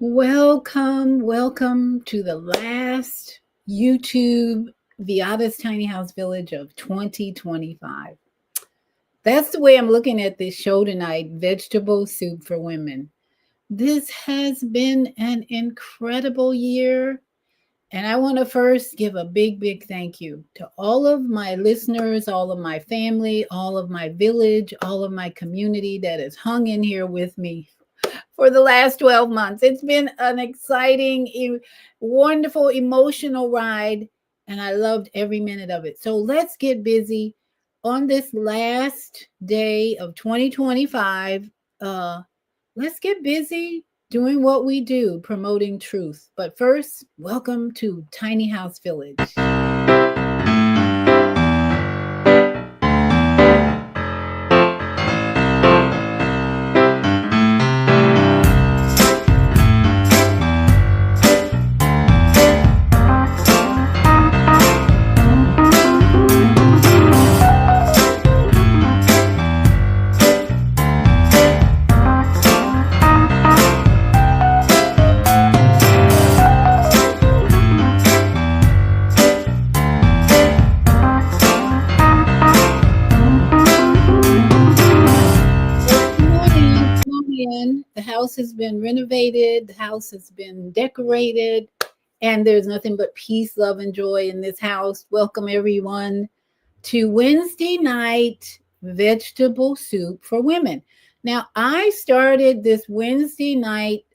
Welcome to the last YouTube Viada's Tiny House Village of 2025. That's the way I'm looking at this show tonight, Vegetable Soup for Women. This has been an incredible year, and I want to first give a big thank you to all of my listeners, all of my family, all of my village, all of my community that has hung in here with me for the last 12 months. It's been an exciting, wonderful, emotional ride, and I loved every minute of it. So let's get busy on this last day of 2025. Uh, let's get busy doing what we do, promoting truth. But first, welcome to Tiny House Village. The house has been renovated, the house has been decorated, and there's nothing but peace, love, and joy in this house. Welcome, everyone, to Wednesday night vegetable soup for women. Now, I started this Wednesday night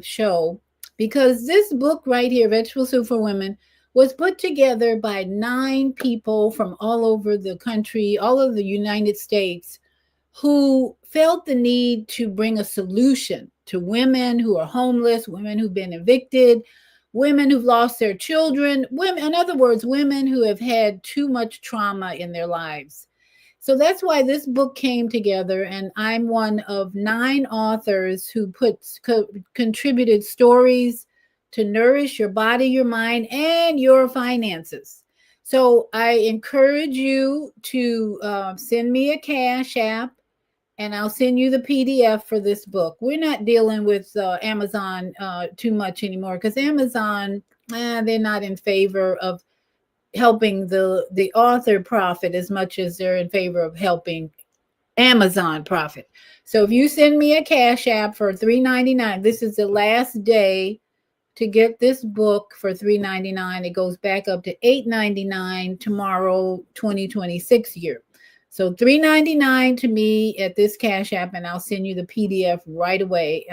show because this book right here, Vegetable Soup for Women, was put together by 9 people from all over the country, all of the United States, who felt the need to bring a solution to women who are homeless, women who've been evicted, women who've lost their children, women, in other words, women who have had too much trauma in their lives. So that's why this book came together, and I'm one of 9 authors who contributed stories to nourish your body, your mind, and your finances. So I encourage you to send me a Cash App, and I'll send you the PDF for this book. We're not dealing with Amazon too much anymore because Amazon, they're not in favor of helping the author profit as much as they're in favor of helping Amazon profit. So if you send me a Cash App for $3.99, this is the last day to get this book for $3.99. It goes back up to $8.99 tomorrow, 2026 year. So $3.99 to me at this Cash App, and I'll send you the PDF right away.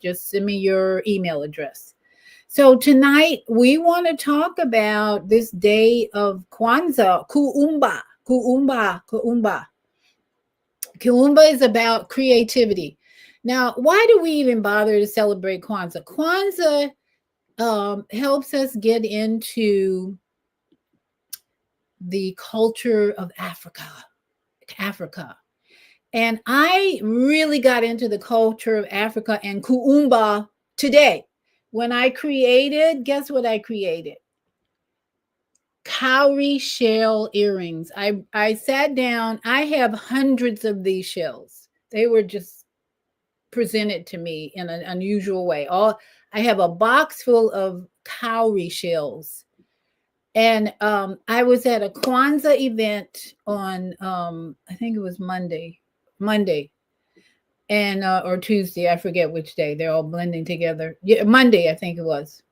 Just send me your email address. So tonight we want to talk about this day of Kwanzaa, Kuumba, Kuumba, Kuumba. Kuumba is about creativity. Now, why do we even bother to celebrate Kwanzaa? Kwanzaa helps us get into the culture of Africa. And I really got into the culture of Africa and Kuumba today. When I created, guess what I created? Cowrie shell earrings. I sat down. I have hundreds of these shells. They were just presented to me in an unusual way. I have a box full of cowrie shells. And I was at a Kwanzaa event on I think it was Monday, and or Tuesday, I forget which day. They're all blending together. Yeah, Monday, I think it was.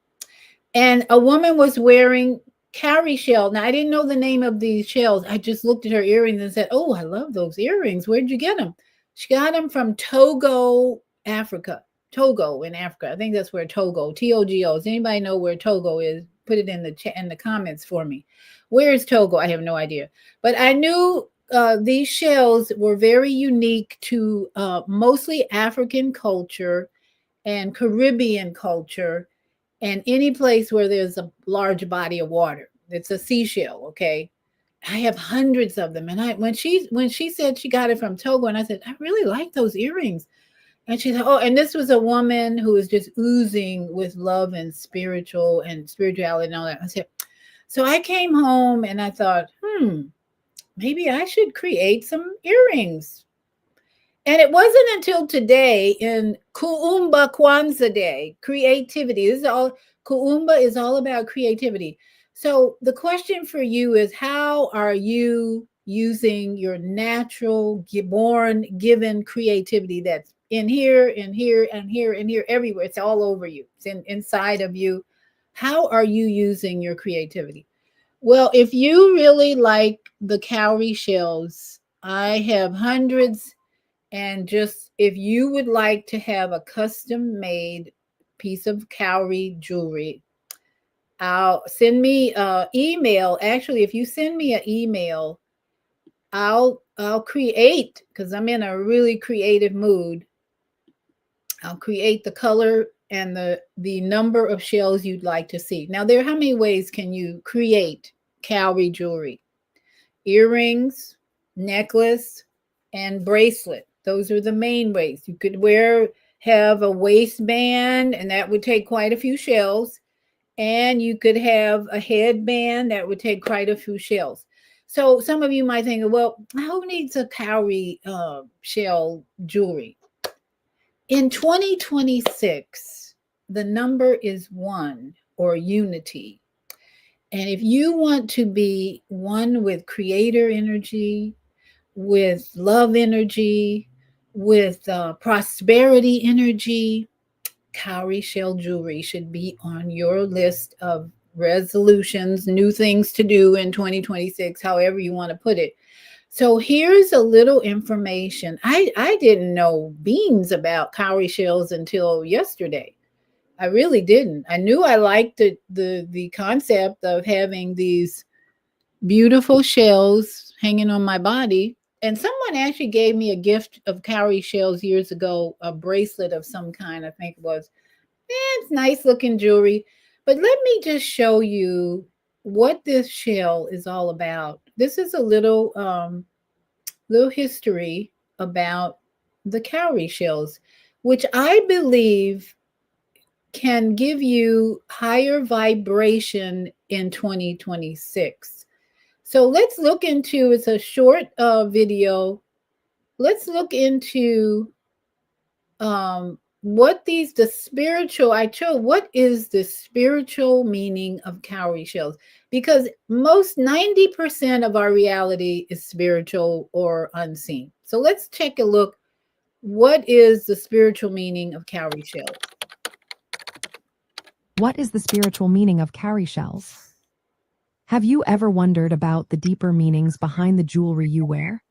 And a woman was wearing cowrie shell. Now I didn't know the name of these shells. I just looked at her earrings and said, "Oh, I love those earrings. Where'd you get them?" She got them from Togo, Africa. Togo in Africa. I think that's where Togo, Togo. Does anybody know where Togo is? Put it in the chat in the comments for me. Where is Togo? I have no idea. But I knew these shells were very unique to mostly African culture and Caribbean culture, and any place where there's a large body of water. It's a seashell, okay? I have hundreds of them. And when she said she got it from Togo, and I said, I really like those earrings. And she said, oh, and this was a woman who was just oozing with love and spirituality and all that. I said, so I came home and I thought, maybe I should create some earrings. And it wasn't until today in Kuumba Kwanzaa Day, creativity. This is all Kuumba is all about creativity. So the question for you is, how are you using your natural born given creativity that's in here and here and here and here everywhere? It's all over you. It's inside of you. How are you using your creativity? Well, if you really like the cowrie shells, I have hundreds, and just if you would like to have a custom made piece of cowrie jewelry, I'll send me a email. Actually, if you send me an email, I'll create, because I'm in a really creative mood. I'll create the color and the number of shells you'd like to see. Now, there, how many ways can you create cowrie jewelry? Earrings, necklace, and bracelet. Those are the main ways. You could have a waistband, and that would take quite a few shells. And you could have a headband that would take quite a few shells. So some of you might think, well, who needs a cowrie shell jewelry? In 2026, the number is one, or unity. And if you want to be one with creator energy, with love energy, with prosperity energy, cowrie shell jewelry should be on your list of resolutions, new things to do in 2026, however you want to put it. So here's a little information. I didn't know beans about cowrie shells until yesterday. I really didn't. I knew I liked the concept of having these beautiful shells hanging on my body. And someone actually gave me a gift of cowrie shells years ago, a bracelet of some kind, I think it was. It's nice looking jewelry. But let me just show you what this shell is all about. This is a little history about the cowrie shells, which I believe can give you higher vibration in 2026. So let's look into, it's a short video. Let's look into what the spiritual, I chose, what is the spiritual meaning of cowrie shells? Because most 90% of our reality is spiritual or unseen. So let's take a look. What is the spiritual meaning of cowrie shells? What is the spiritual meaning of cowrie shells? Have you ever wondered about the deeper meanings behind the jewelry you wear?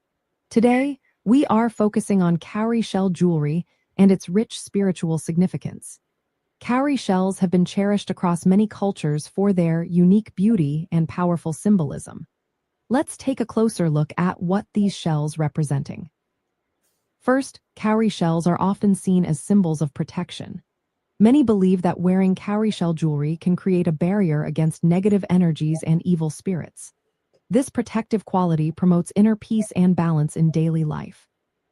Today, we are focusing on cowrie shell jewelry and its rich spiritual significance. Cowrie shells have been cherished across many cultures for their unique beauty and powerful symbolism. Let's take a closer look at what these shells representing. First, cowrie shells are often seen as symbols of protection. Many believe that wearing cowrie shell jewelry can create a barrier against negative energies and evil spirits. This protective quality promotes inner peace and balance in daily life.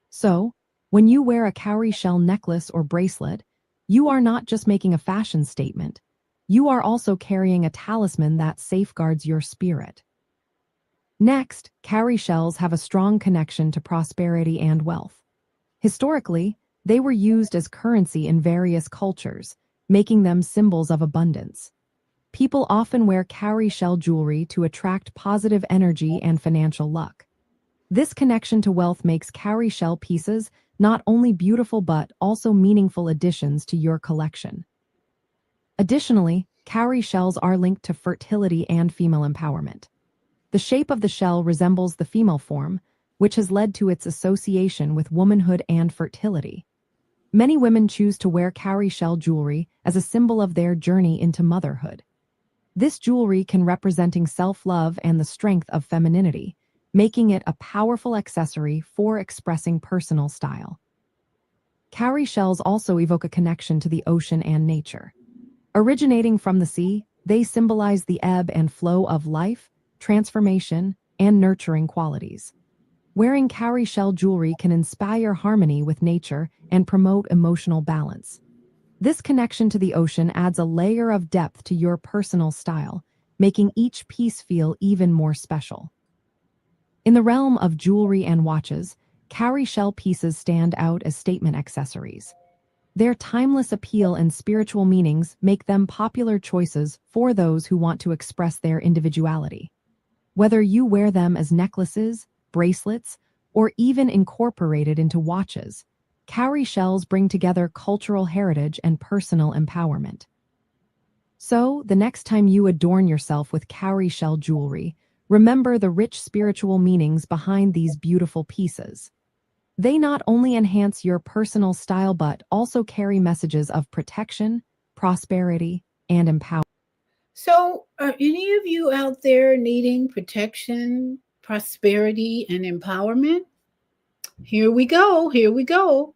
So, when you wear a cowrie shell necklace or bracelet, you are not just making a fashion statement, you are also carrying a talisman that safeguards your spirit. Next, cowrie shells have a strong connection to prosperity and wealth. Historically, they were used as currency in various cultures, making them symbols of abundance. People often wear cowrie shell jewelry to attract positive energy and financial luck. This connection to wealth makes cowrie shell pieces not only beautiful but also meaningful additions to your collection. Additionally, cowrie shells are linked to fertility and female empowerment. The shape of the shell resembles the female form, which has led to its association with womanhood and fertility. Many women choose to wear cowrie shell jewelry as a symbol of their journey into motherhood. This jewelry can representing self-love and the strength of femininity, making it a powerful accessory for expressing personal style. Cowrie shells also evoke a connection to the ocean and nature. Originating from the sea, they symbolize the ebb and flow of life, transformation, and nurturing qualities. Wearing cowrie shell jewelry can inspire harmony with nature and promote emotional balance. This connection to the ocean adds a layer of depth to your personal style, making each piece feel even more special. In the realm of jewelry and watches, cowrie shell pieces stand out as statement accessories. Their timeless appeal and spiritual meanings make them popular choices for those who want to express their individuality. Whether you wear them as necklaces, bracelets, or even incorporated into watches, cowrie shells bring together cultural heritage and personal empowerment. So, the next time you adorn yourself with cowrie shell jewelry, remember the rich spiritual meanings behind these beautiful pieces. They not only enhance your personal style but also carry messages of protection, prosperity, and empowerment. So, are any of you out there needing protection, prosperity, and empowerment? Here we go. Here we go.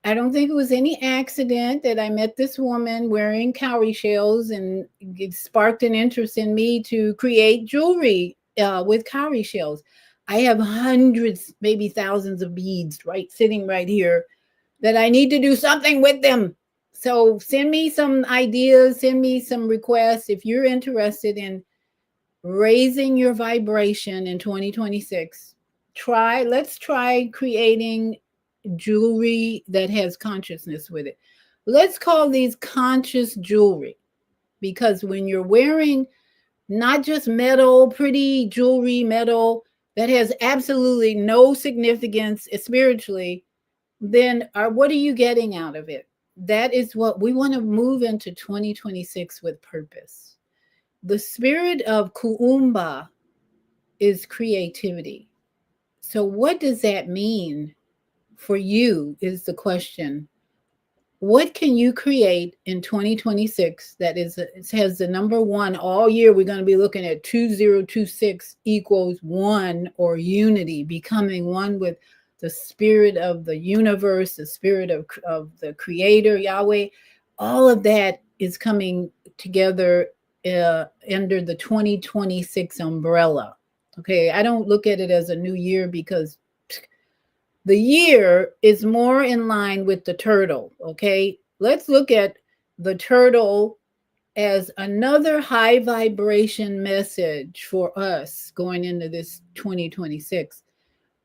I don't think it was any accident that I met this woman wearing cowrie shells, and it sparked an interest in me to create jewelry with cowrie shells. I have hundreds, maybe thousands of beads right sitting right here that I need to do something with them. So send me some ideas, send me some requests if you're interested in raising your vibration in 2026. Let's try creating jewelry that has consciousness with it. Let's call these conscious jewelry, because when you're wearing not just metal, pretty jewelry, metal that has absolutely no significance spiritually, then what are you getting out of it? That is what we want to move into 2026 with purpose. The spirit of Kuumba is creativity. So, what does that mean for you? Is the question. What can you create in 2026 that has the number one all year? We're going to be looking at 2026 equals one, or unity, becoming one with the spirit of the universe, the spirit of the creator, Yahweh. All of that is coming together under the 2026 umbrella. Okay, I don't look at it as a new year, because the year is more in line with the turtle. Okay, let's look at the turtle as another high vibration message for us going into this 2026.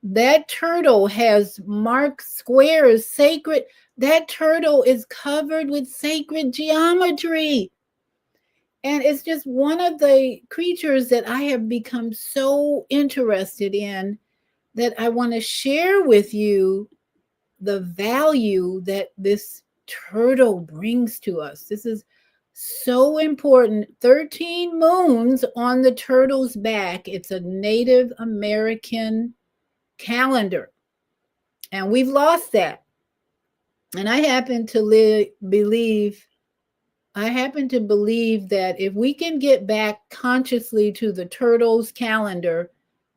That turtle has marked squares, sacred. That turtle is covered with sacred geometry. And it's just one of the creatures that I have become so interested in, that I want to share with you the value that this turtle brings to us. This is so important. 13 moons on the turtle's back. It's a Native American calendar, and we've lost that. And I happen to believe that if we can get back consciously to the turtle's calendar,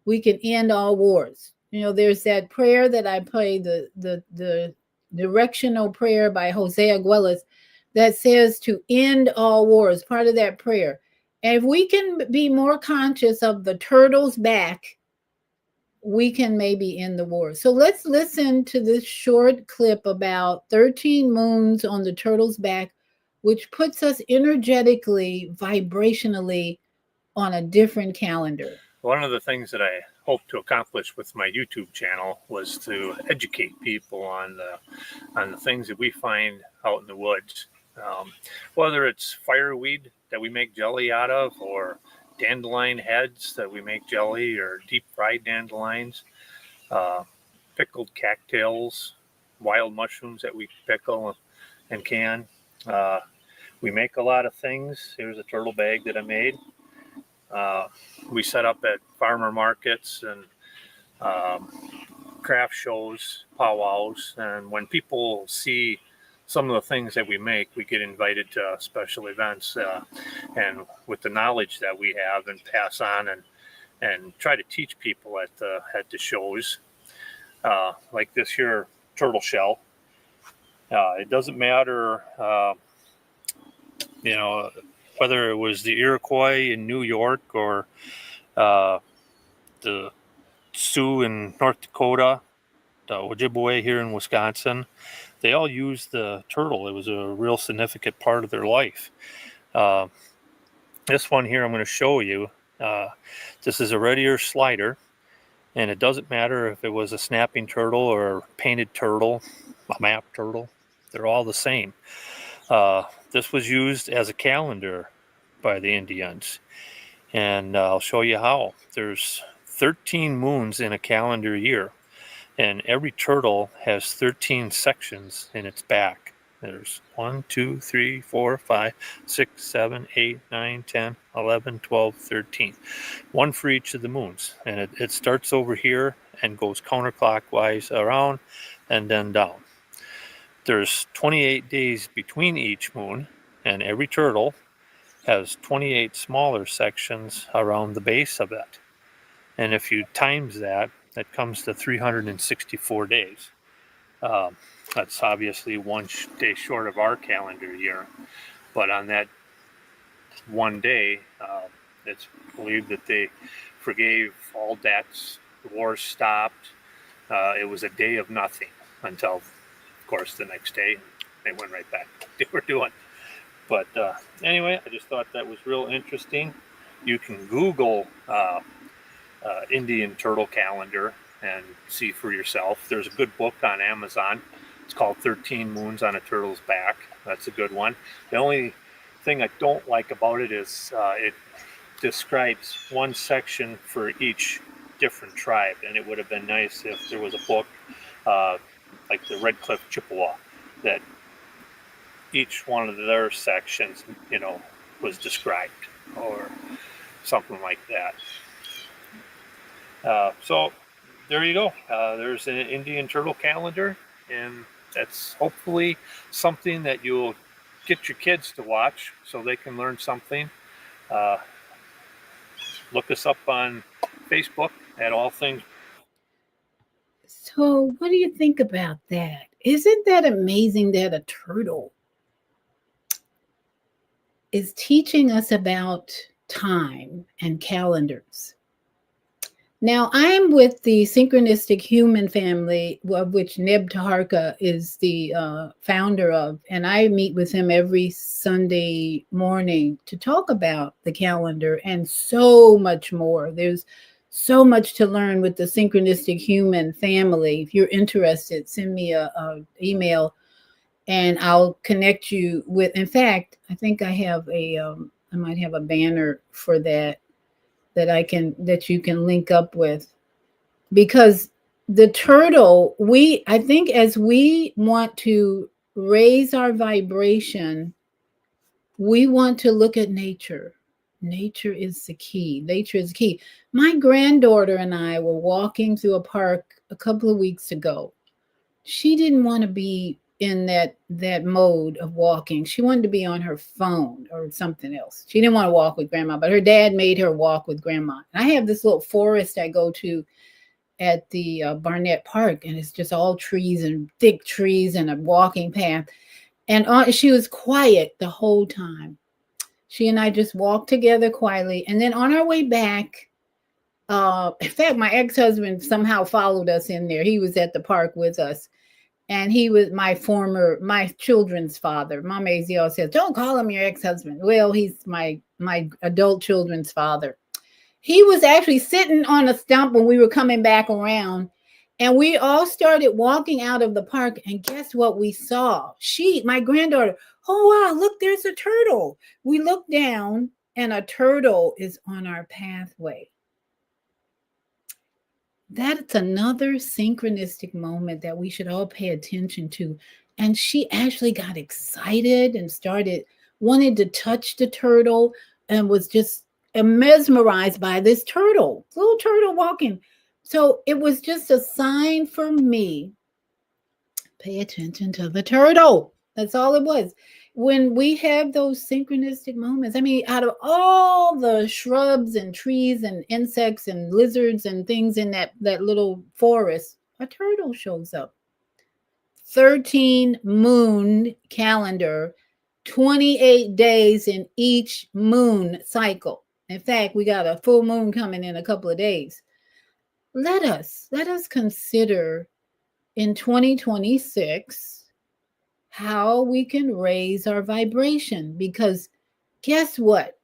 we can end all wars. You know, there's that prayer that I pray, the directional prayer by Jose Aguilas, that says to end all wars, part of that prayer. And if we can be more conscious of the turtle's back, we can maybe end the war. So let's listen to this short clip about 13 moons on the turtle's back, which puts us energetically, vibrationally on a different calendar. One of the things that I hope to accomplish with my YouTube channel was to educate people on the things that we find out in the woods, whether it's fireweed that we make jelly out of, or dandelion heads that we make jelly, or deep fried dandelions, pickled cattails, wild mushrooms that we pickle and can. We make a lot of things. Here's a turtle bag that I made. We set up at farmer markets and craft shows, powwows, and when people see some of the things that we make, we get invited to special events, and with the knowledge that we have and pass on and try to teach people at the shows, like this here turtle shell. It doesn't matter, whether it was the Iroquois in New York, or the Sioux in North Dakota, the Ojibwe here in Wisconsin. They all used the turtle. It was a real significant part of their life. This one here I'm going to show you. This is a red ear slider. And it doesn't matter if it was a snapping turtle or a painted turtle, a map turtle, they're all the same. This was used as a calendar by the Indians, and I'll show you how. There's 13 moons in a calendar year, and every turtle has 13 sections in its back. There's 1, 2, 3, 4, 5, 6, 7, 8, 9, 10, 11, 12, 13. One for each of the moons. And it starts over here and goes counterclockwise around and then down. There's 28 days between each moon, and every turtle has 28 smaller sections around the base of it. And if you times that, that comes to 364 days. That's obviously one day short of our calendar year. But on that one day, it's believed that they forgave all debts, the wars stopped. It was a day of nothing until, of course, the next day they went right back to what they were doing. But anyway, I just thought that was real interesting. You can Google Indian turtle calendar and see for yourself. There's a good book on Amazon. It's called 13 Moons on a Turtle's Back. That's a good one. The only thing I don't like about it is it describes one section for each different tribe, and it would have been nice if there was a book like the Red Cliff Chippewa that each one of their sections, was described or something like that. So there you go. There's an Indian turtle calendar, and that's hopefully something that you'll get your kids to watch so they can learn something. Look us up on Facebook at All Things. So, what do you think about that? Isn't that amazing that a turtle is teaching us about time and calendars? Now, I'm with the Synchronistic Human family, of which Neb Taharka is the founder of, and I meet with him every Sunday morning to talk about the calendar and so much more. There's so much to learn with the Synchronistic Human family. If you're interested, send me a email, and I'll connect you with. In fact, I think I have I might have a banner for that you can link up with, because the turtle, I think as we want to raise our vibration, we want to look at nature. Nature is the key. Nature is the key. My granddaughter and I were walking through a park a couple of weeks ago. She didn't want to be in that mode of walking. She wanted to be on her phone or something else. She didn't want to walk with grandma, but her dad made her walk with grandma. And I have this little forest I go to at the Barnett Park, and it's just all trees and thick trees and a walking path. And she was quiet the whole time. She and I just walked together quietly. And then on our way back, in fact, my ex-husband somehow followed us in there. He was at the park with us. And he was my children's father. Mama Azio says, don't call him your ex-husband. Well, he's my adult children's father. He was actually sitting on a stump when we were coming back around. And we all started walking out of the park. And guess what we saw? My granddaughter, oh, wow, look, there's a turtle. We looked down, and a turtle is on our pathway. That's another synchronistic moment that we should all pay attention to. And she actually got excited and wanted to touch the turtle, and was just mesmerized by this little turtle walking. So it was just a sign for me. Pay attention to the turtle. That's all it was. When we have those synchronistic moments, I mean, out of all the shrubs and trees and insects and lizards and things in that little forest, a turtle shows up. 13 moon calendar, 28 days in each moon cycle. In fact, we got a full moon coming in a couple of days. Let us consider in 2026 how we can raise our vibration, because guess what?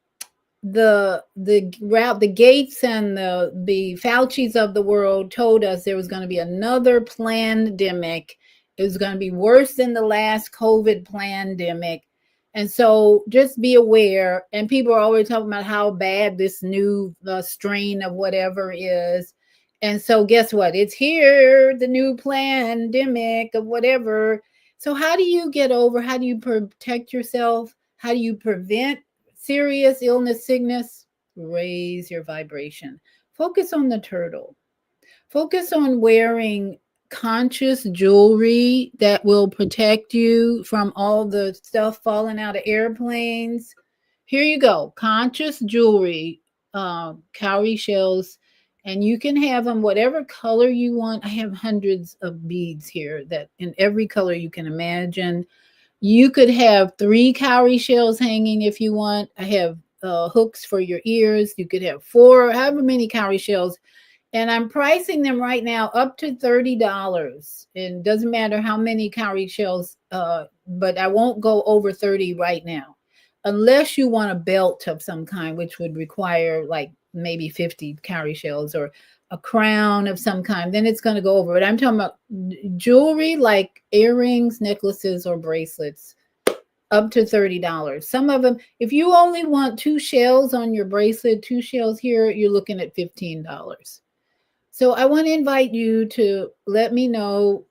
the Gates and the Fauci's of the world told us there was going to be another pandemic. It was going to be worse than the last COVID pandemic. And so just be aware. And people are always talking about how bad this new strain of whatever is. And so guess what? It's here, the new pandemic of whatever. So how do you get over? How do you protect yourself? How do you prevent serious illness, sickness? Raise your vibration. Focus on the turtle. Focus on wearing conscious jewelry that will protect you from all the stuff falling out of airplanes. Here you go. Conscious jewelry, cowrie shells, and you can have them whatever color you want. I have hundreds of beads here that in every color you can imagine. You could have 3 cowrie shells hanging if you want. I have hooks for your ears. You could have 4, however many cowrie shells. And I'm pricing them right now up to $30. And doesn't matter how many cowrie shells, but I won't go over 30 right now. Unless you want a belt of some kind, which would require like maybe 50 cowrie shells, or a crown of some kind, then it's going to go over. But I'm talking about jewelry like earrings, necklaces, or bracelets, up to $30. Some of them, if you only want 2 shells on your bracelet, 2 shells here, you're looking at $15. So I want to invite you to let me know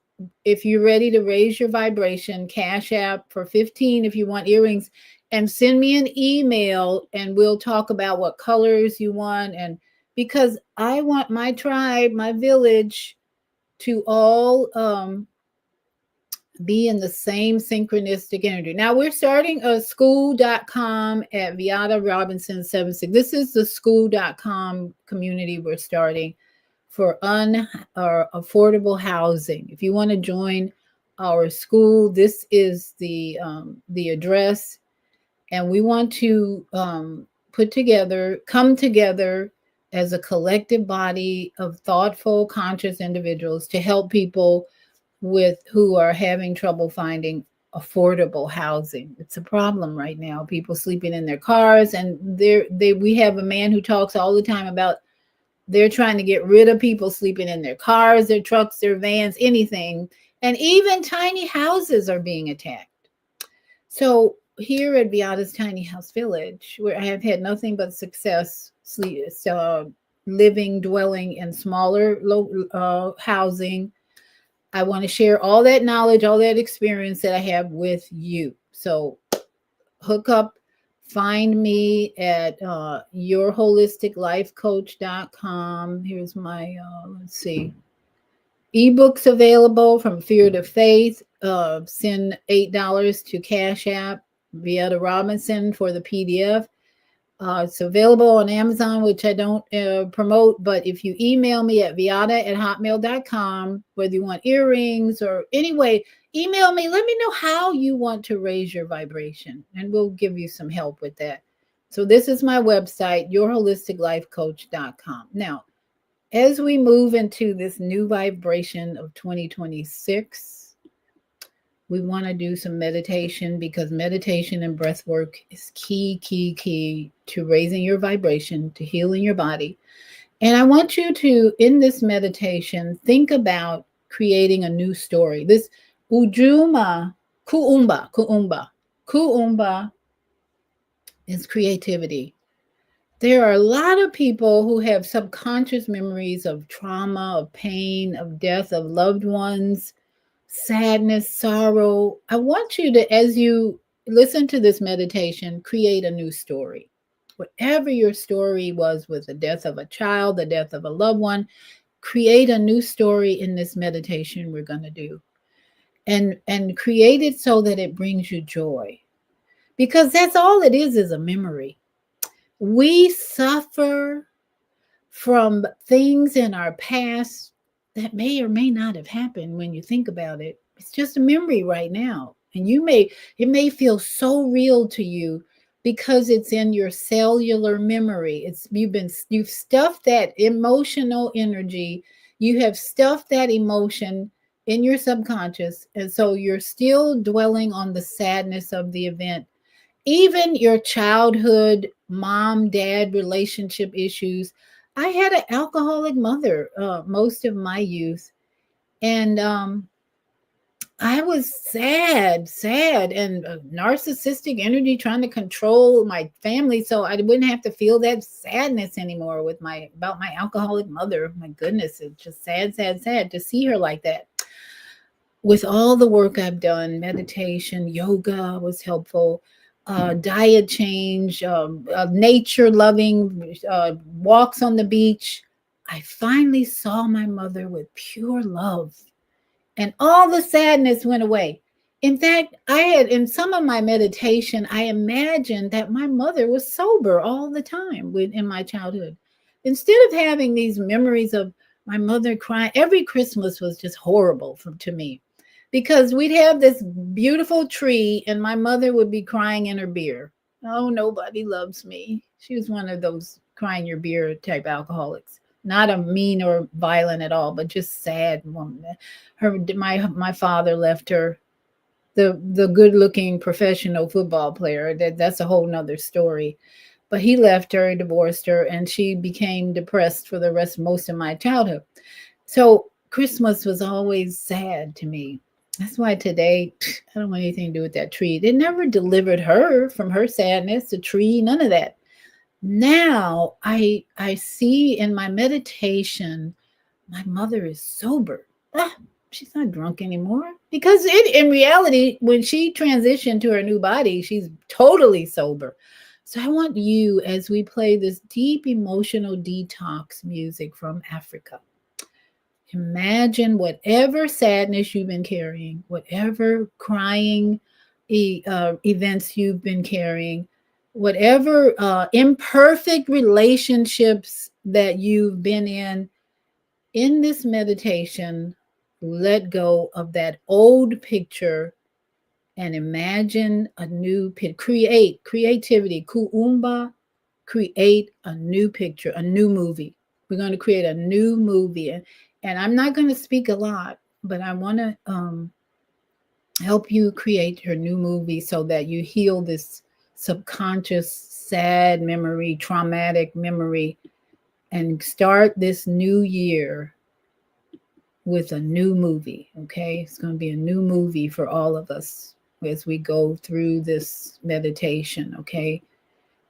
if you're ready to raise your vibration. Cash App for 15 if you want earrings, and send me an email and we'll talk about what colors you want. And because I want my tribe, my village, to all be in the same synchronistic energy. Now we're starting a school.com at Viata Robinson 76. This is the school.com community we're starting for affordable housing. If you want to join our school, this is the address, and we want to come together as a collective body of thoughtful, conscious individuals to help people who are having trouble finding affordable housing. It's a problem right now. People sleeping in their cars, and we have a man who talks all the time about they're trying to get rid of people sleeping in their cars, their trucks, their vans, anything. And even tiny houses are being attacked. So here at Viata's Tiny House Village, where I have had nothing but success living, dwelling in smaller housing, I want to share all that knowledge, all that experience that I have with you. So hook up. Find me at yourholisticlifecoach.com. Here's my, let's see, ebooks available from Fear to Faith. Send $8 to Cash App, Viata Robinson for the PDF. It's available on Amazon, which I don't promote, but if you email me at viata@hotmail.com, whether you want earrings or anyway, email me. Let me know how you want to raise your vibration, and we'll give you some help with that. So this is my website, yourholisticlifecoach.com. Now, as we move into this new vibration of 2026, we want to do some meditation, because meditation and breath work is key to raising your vibration, to healing your body. And I want you to, in this meditation, think about creating a new story. This Kuumba is creativity. There are a lot of people who have subconscious memories of trauma, of pain, of death of loved ones, sadness, sorrow. I want you to, as you listen to this meditation, create a new story. Whatever your story was with the death of a child, the death of a loved one, create a new story in this meditation we're going to do. And create it so that it brings you joy. Because that's all it is a memory. We suffer from things in our past that may or may not have happened when you think about it. It's just a memory right now. And it may feel so real to you because it's in your cellular memory. You've stuffed that emotional energy. You have stuffed that emotion in your subconscious. And so you're still dwelling on the sadness of the event. even your childhood mom dad relationship issues. I had an alcoholic mother most of my youth, and I was sad, and narcissistic energy trying to control my family so I wouldn't have to feel that sadness anymore with my about my alcoholic mother. My goodness, it's just sad to see her like that. With all the work I've done, meditation, yoga was helpful, diet change, nature loving, walks on the beach. I finally saw my mother with pure love, and all the sadness went away. In fact, I had in some of my meditation, I imagined that my mother was sober all the time in my childhood. Instead of having these memories of my mother crying, every Christmas was just horrible to me, because we'd have this beautiful tree and my mother would be crying in her beer. Oh, nobody loves me. She was one of those crying your beer type alcoholics. Not a mean or violent at all, but just sad woman. My father left her, the good looking professional football player. That's a whole nother story. But he left her, divorced her, and she became depressed for the rest most of my childhood. So Christmas was always sad to me. That's why today I don't want anything to do with that tree. It never delivered her from her sadness, the tree, none of that. Now I see in my meditation, my mother is sober. She's not drunk anymore, because in reality, when she transitioned to her new body, she's totally sober. So I want you, as we play this deep emotional detox music from Africa, imagine whatever sadness you've been carrying, whatever crying events you've been carrying, whatever imperfect relationships that you've been in this meditation, let go of that old picture and imagine a new picture. Creativity, kuumba, create a new picture, a new movie. We're going to create a new movie. And I'm not going to speak a lot, but I want to help you create your new movie so that you heal this subconscious, sad memory, traumatic memory, and start this new year with a new movie. Okay, it's going to be a new movie for all of us as we go through this meditation. Okay,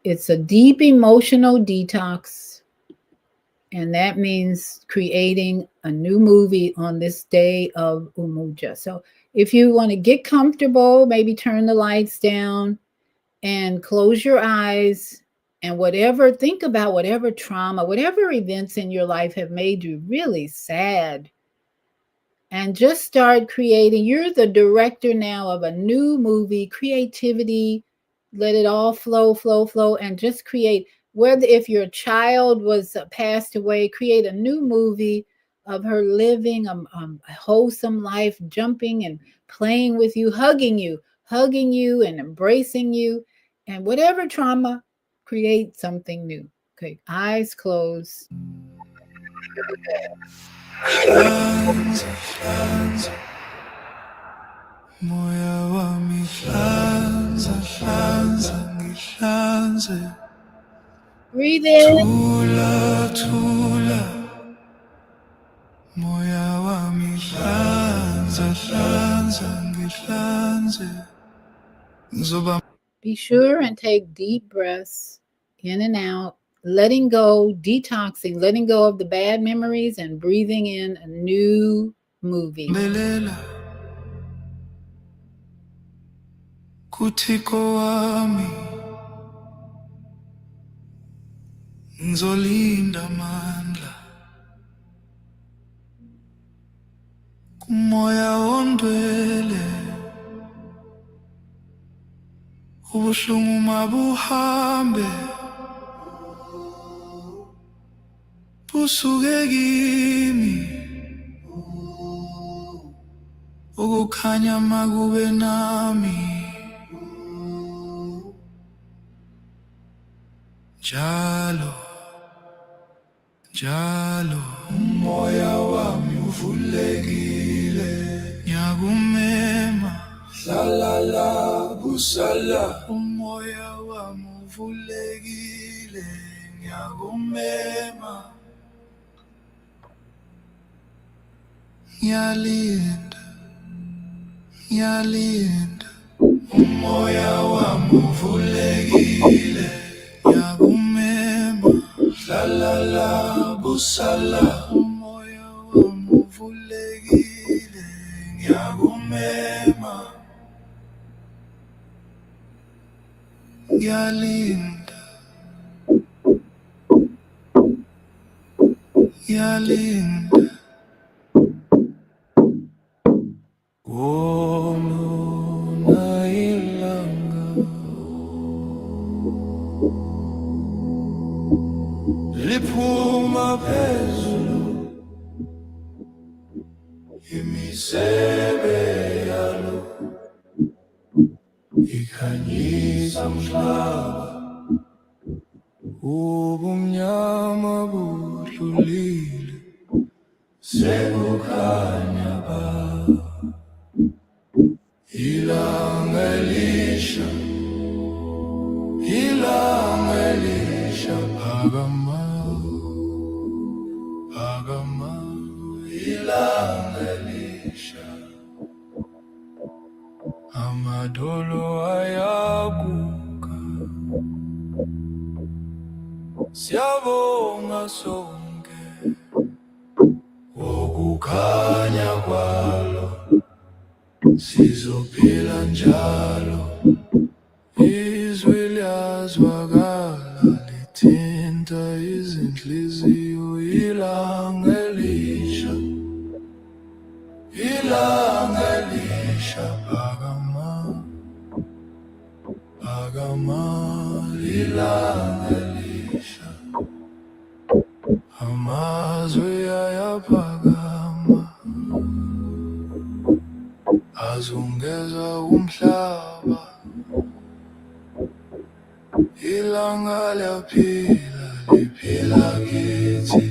it's a deep emotional detox, and that means creating a new movie on this day of Umuja. So if you want to get comfortable, maybe turn the lights down and close your eyes, and think about whatever trauma, whatever events in your life have made you really sad, and just start creating. You're the director now of a new movie. Creativity, let it all flow, and just create. Whether if your child was passed away, create a new movie of her living a wholesome life, jumping and playing with you, hugging you and embracing you. And whatever trauma, create something new. Okay, eyes closed. Moya wami hlanza ngihlanze. Breathe in. Thula. Moya wami hlanza ngihlanze. Be sure and take deep breaths in and out, letting go, detoxing, letting go of the bad memories and breathing in a new movie. Kuthixo wami ngizolinda amandla kumoya ondwele ubuhlungu mabuhambe busuke kimi ukukhanya makube nami njalo umoya wami uvulekile ngiyakumema hlala la busala umoya wami uvulekile ngiyakumema ngiyalinda ngiyalinda umoya wami uvulekile ngiyakumema la la la busala umoya wami uvulekile ngiyakumema ngiyalinda ngiyalinda Lona ilanga liphuma phezulu imisebe yalo ikhanyisa umhlaba ubumnyama budlulile sekukhanya ba ilanga elisha phakama phakama ilanga elisha amadolo ayaguga siyabonga sonke ukukhanya kwalo sizophila njalo izwi liyazwakala lithinta izinhliziyo ilanga elisha phakama phakama ilanga elisha amazwi ayaphakama azungeza umhlaba ilanga liphila kithi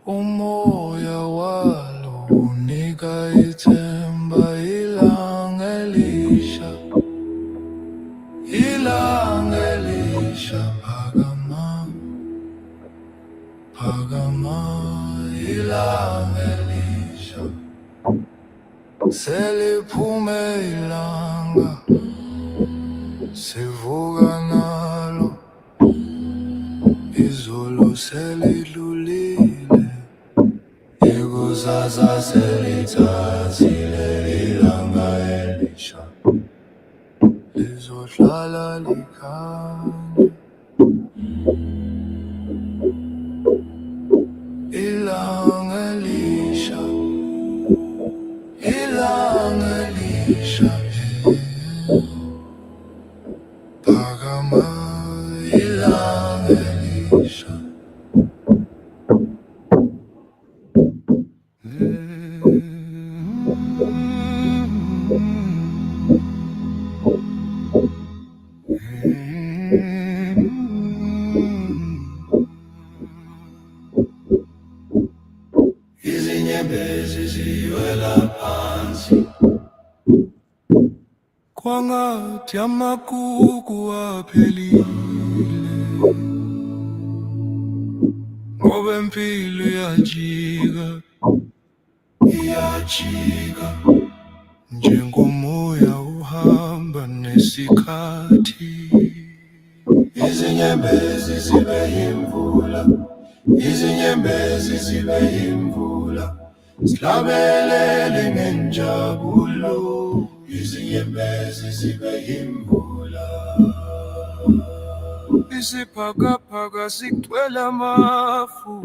umoya walo unika ithemba ilanga elisha phakama phakama ilanga elisha seliphume ilanga sivuka nalo izulu selidlulile ikusasa selithathile ilanga elisha lizohlala likhanya ilanga elisha phakama ilanga elisha izinyembezi ziwela phansi kwangathi amagugu aphelile ngoba impilo iyajika njengomoya uhamba nesikhathi izinyembezi zibe yimvula silabelele ngenjabulo izinyembezi zibe yimvula isiphakapaka sigcwele amafu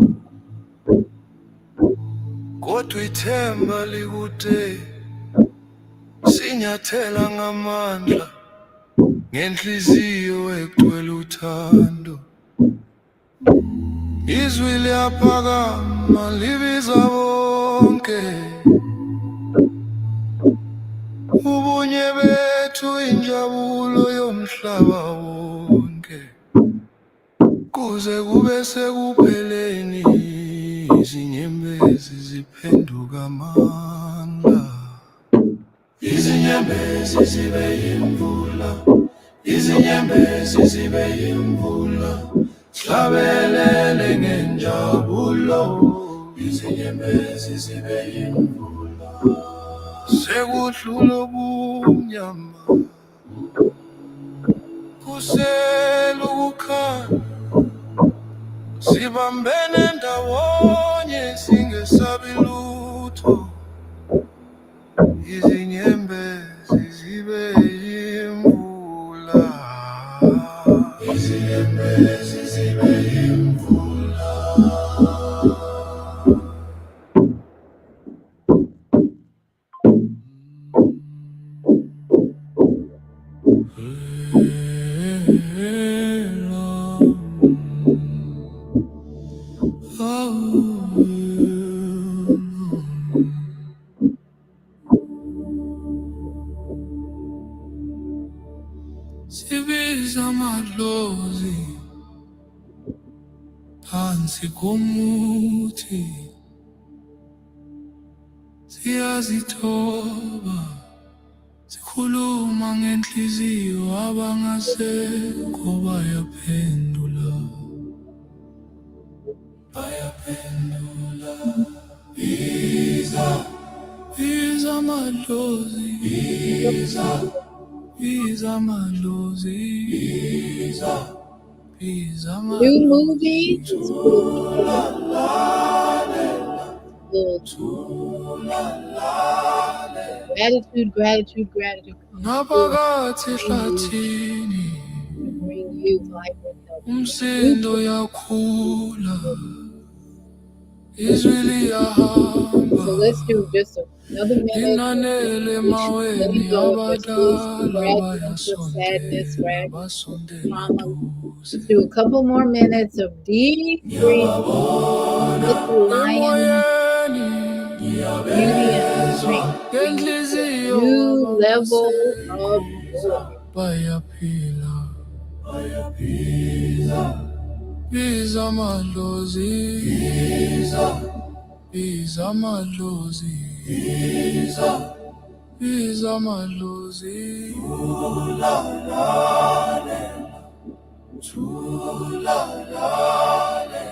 kodwa ithemba likude sinyathela ngamandla ngenhliziyo egcwele uthando izwi liyaphakama libiza bonke ubunye bethu injabulo yomhlaba wonke kuze kube sekupheleni izinyembezi ziphenduka amandla izinyembezi zibe yimvula, izinyembezi zibe yimvula, hlabelele ngenjabulo, izinyembezi zibe yimvula. Sekudlula ubumnyama, kusela ukukhanya, sibambene ndawonye singesabi lutho, izinyembezi zibe yimvula, izinyembezi zibe yimvula. Sibiza amadlozi phansi komuthi, siyazithoba sikhuluma ngenhliziyo, abangasekho bayaphendula, bayaphendula. Biza, biza amadlozi, biza, biza amadlozi, biza, biza New movie. Gratitude, gratitude, gratitude. Naphakathi ehlathini Bring you vibrant health. umsindo yakhula, izwi liyahamba, So let's do just another minute. linanele maweni, Letting go of just those abadala fragments of sadness, bayasondela, fragments of basondela trauma. duze. Let's do a couple more minutes of deep breathing. Let the lion Emoyeni beauty and strength bring you to a ngenhliziyo new level abangasekho of joy. bayaphila, bayaphila. Biza amadlozi, biza, biza amadlozi, biza, biza amadlozi. Thulalale, thulalale.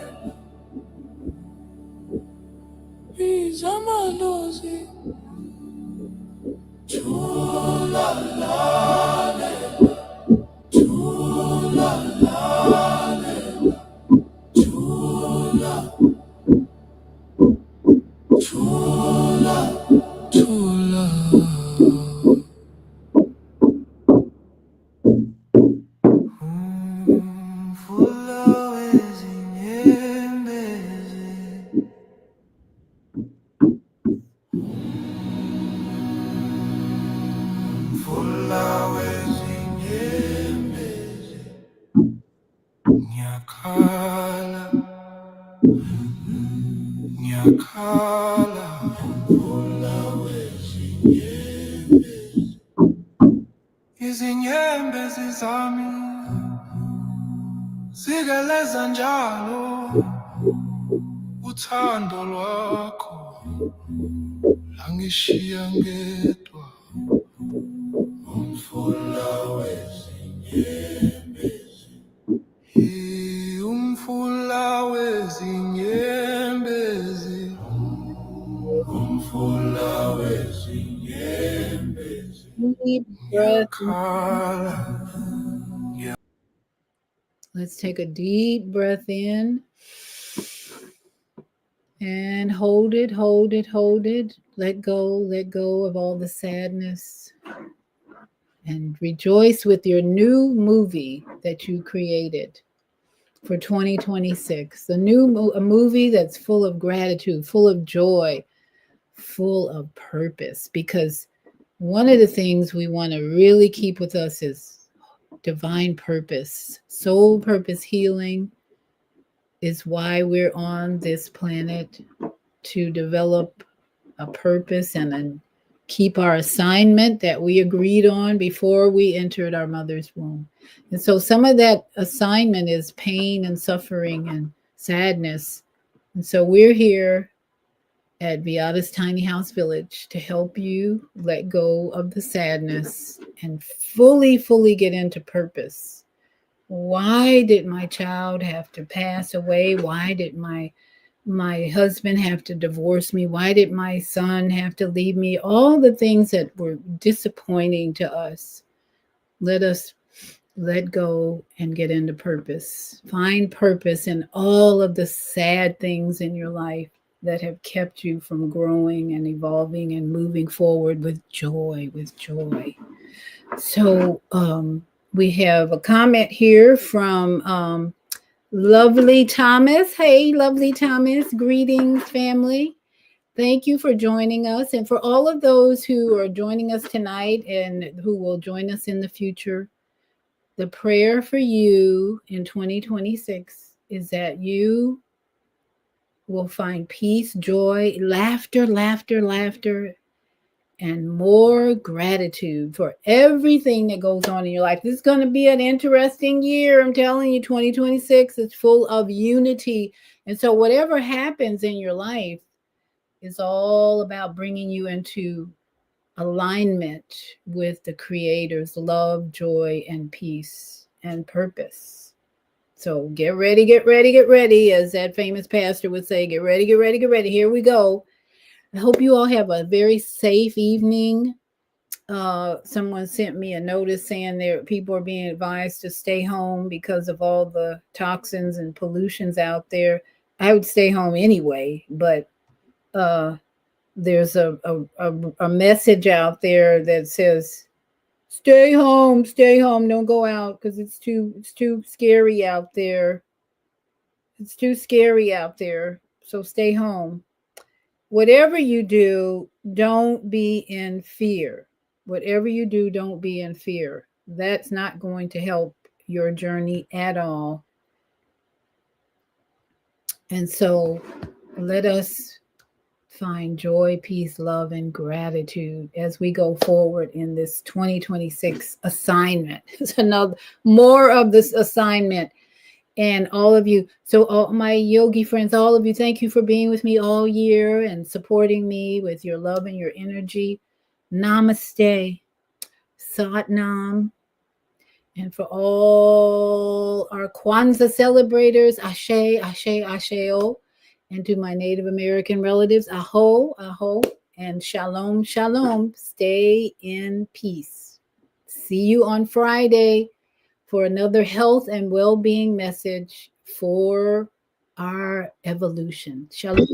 Biza amadlozi, thulalale, thulalale. Thula, thula, thula. Umfula wezinyembezi, umfula wezinyembezi, ngiyakhala, ngiyakhala, umfula wezinyembezi, izinyembezi zami zigeleza njalo, uthando lwakho langishiya ngedwa, umfula wezinyembezi, umfula wezinyembezi, umfula wezinyembezi. Deep breath. Ngiyakhala. Let's take a deep breath in and hold it, hold it, hold it. Let go of all the sadness and rejoice with your new movie that you created for 2026. A movie that's full of gratitude, full of joy, full of purpose. Because one of the things we want to really keep with us is divine purpose. Soul purpose healing is why we're on this planet, to develop a purpose and keep our assignment that we agreed on before we entered our mother's womb. And so some of that assignment is pain and suffering and sadness. And so we're here at Viata's Tiny House Village to help you let go of the sadness and fully get into purpose. Why did my child have to pass away? Why did my husband have to divorce me? Why did my son have to leave me? All the things that were disappointing to us. Let us let go and get into purpose. Find purpose in all of the sad things in your life that have kept you from growing and evolving and moving forward with joy, with joy. So we have a comment here from Lovely Thomas. Hey, Lovely Thomas. Greetings, family. Thank you for joining us. And for all of those who are joining us tonight and who will join us in the future, the prayer for you in 2026 is that you will find peace, joy, laughter, and more gratitude for everything that goes on in your life. This is going to be an interesting year. I'm telling you, 2026 is full of unity. And so whatever happens in your life is all about bringing you into alignment with the Creator's love, joy, and peace and purpose. So get ready, as that famous pastor would say, get ready. Here we go. I hope you all have a very safe evening. Someone sent me a notice saying that people are being advised to stay home because of all the toxins and pollutions out there. I would stay home anyway, but there's a message out there that says, stay home, don't go out because it's too scary out there. It's too scary out there. So stay home. Whatever you do, don't be in fear. Whatever you do, don't be in fear. That's not going to help your journey at all. And so let us find joy, peace, love, and gratitude as we go forward in this 2026 assignment. It's another more of this assignment. And all of you, so all my yogi friends, all of you, thank you for being with me all year and supporting me with your love and your energy. Namaste, Satnam. And for all our Kwanzaa celebrators, Ashe, Ashe, Asheo. And to my Native American relatives, Aho, Aho, and Shalom, Shalom. Stay in peace. See you on Friday for another health and well-being message for our evolution. Shalom.